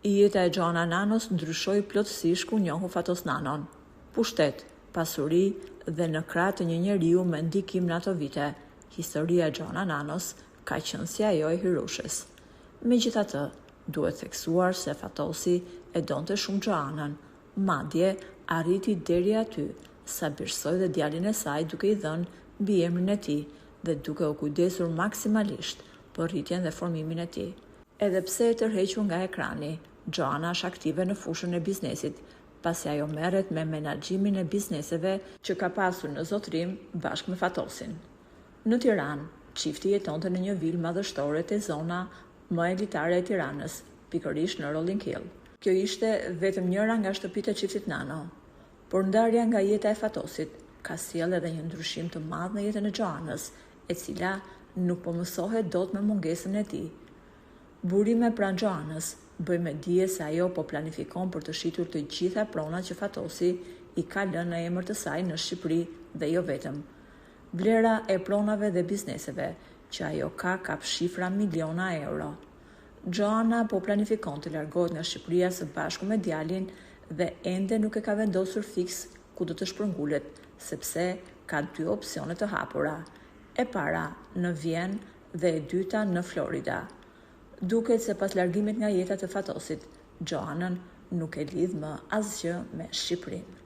Jeta e Joana Nanos ndryshoi plotësisht kur njohu Fatos Nanon. Pushtet, pasuri dhe në krah të një njeriu me ndikim në ato vite, historia e Joana Nanos ka qenë si ajo e Hirushës. Megjithatë, duhet theksuar se Fatosi e donte shumë Joanën, madje arriti deri aty sa birësoi dhe djalin e saj duke i dhënë mbiemrin e tij dhe duke u kujdesur maksimalisht për rritjen dhe formimin e tij. Edhe pse e tërhequr nga ekrani, Joana është aktive në fushën e biznesit, pasi ajo merret me menaxhimin e bizneseve që ka pasur në zotërim bashkë me Fatosin. Në Tiranë, çifti jetonte në një vilë madhështore te zona më elitare e Tiranës, pikërisht në Rolling Hill. Kjo ishte vetëm njëra nga shtëpitë e çiftit Nano, por ndarja nga jeta e Fatosit ka sjellë edhe një ndryshim të madh në jetën e Joanës, e cila nuk po mësohet dot me mungesën e tij. Burime pranë Joanës bëj me dije se ajo po planifikon për të shitur të gjitha pronat që Fatosi i ka lënë në emër të saj në Shqipëri dhe jo vetëm. Vlera e pronave dhe bizneseve që ajo ka kap shifra miliona euro. Joana po planifikon të largohet nga Shqipëria së bashku me djalin dhe ende nuk e ka vendosur fiks ku do të shpërngulet, sepse ka 2 opsione të hapura. E para në Vjenë dhe e dyta në Florida. Duket se pas largimit nga jeta të Fatosit, Joanën nuk e lidh më asgjë me Shqipërinë.